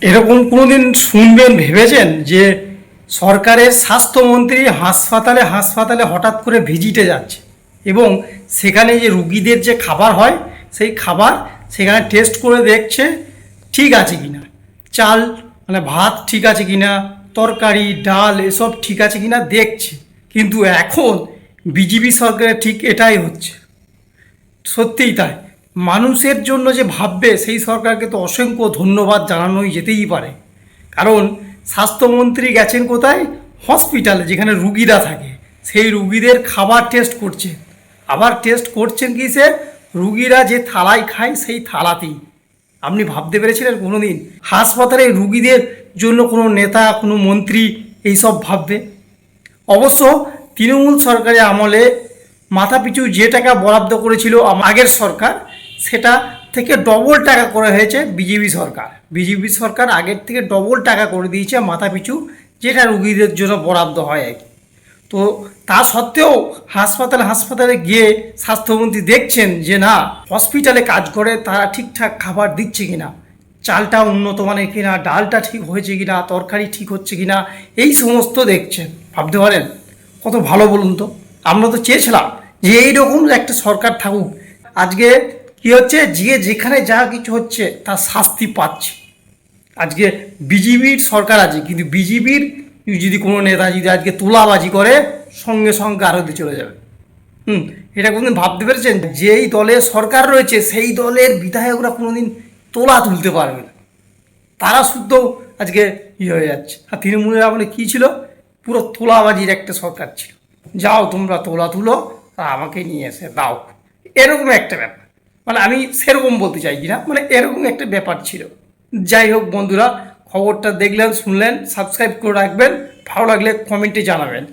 এরকম কোনোদিন শুনবেন ভেবেছেন যে সরকারের স্বাস্থ্যমন্ত্রী হাসপাতালে হাসপাতালে হঠাৎ করে ভিজিটে যাচ্ছে এবং সেখানে যে রুগীদের যে খাবার হয় সেই খাবার সেখানে টেস্ট করে দেখছে ঠিক আছে কিনা, চাল মানে ভাত ঠিক আছে কিনা, তরকারি ডাল এসব ঠিক আছে কিনা দেখছে। কিন্তু এখন বিজেপি সরকারের ঠিক এটাই হচ্ছে। সত্যিই তাই, মানুষের জন্য যে ভাববে সেই সরকারকে তো অসংখ্য ধন্যবাদ জানানোই যেতেই পারে। কারণ স্বাস্থ্যমন্ত্রী গেছেন কোথায়? হসপিটালে, যেখানে রুগীরা থাকে, সেই রুগীদের খাবার টেস্ট করছে। আবার টেস্ট করছেন কি, সে রুগীরা যে থালায় খায় সেই থালাতেই। আপনি ভাবতে পেরেছিলেন কোনো দিন হাসপাতালে রুগীদের জন্য কোনো নেতা কোনো মন্ত্রী এইসব ভাববে? অবশ্য তৃণমূল সরকারের আমলে মাথাপিছু যে টাকা বরাদ্দ করেছিল আগের সরকার, সেটা থেকে ডবল টাকা করা হয়েছে বিজেপি সরকার আগের থেকে ডবল টাকা করে দিয়েছে মাথাপিছু, যেটা রুগীদের জন্য বরাদ্দ হয় আর কি। তো তা সত্ত্বেও হাসপাতালে গিয়ে স্বাস্থ্যমন্ত্রী দেখছেন যে না, হসপিটালে কাজ করে তারা ঠিকঠাক খাবার দিচ্ছে কিনা, চালটা উন্নত মানের কিনা, ডালটা ঠিক হয়েছে কিনা, তরকারি ঠিক হচ্ছে কিনা, এই সমস্ত দেখছেন। ভাবতে পারেন কত ভালো বলুন তো। আমরা তো চেয়েছিলাম যে এইরকম একটা সরকার থাকুক। আজকে কি হচ্ছে, যে যেখানে যা কিছু হচ্ছে তার শাস্তি পাচ্ছে। আজকে বিজেপির সরকার আছে, কিন্তু বিজেপির যদি কোনো নেতা যদি আজকে তোলাবাজি করে, সঙ্গে সঙ্গে আরতে চলে যাবে। এটা কোনোদিন ভাবতে পেরেছেন? যেই দলের সরকার রয়েছে সেই দলের বিধায়করা কোনোদিন তোলা তুলতে পারবে না, তারা শুদ্ধ আজকে হয়ে যাচ্ছে। আর তৃণমূলের আমলে কী ছিল? পুরো তোলাবাজির একটা সরকার ছিল। যাও তোমরা তোলা তুলো আর আমাকে নিয়ে এসে দাও, এরকম একটা ব্যাপার। মানে আমি সেরকম বলতে চাইছি না, মানে এরকম একটা ব্যাপার ছিল। যাই হোক বন্ধুরা, খবরটা দেখলেন শুনলেন, সাবস্ক্রাইব করে রাখবেন, ভালো লাগলে কমেন্টে জানাবেন।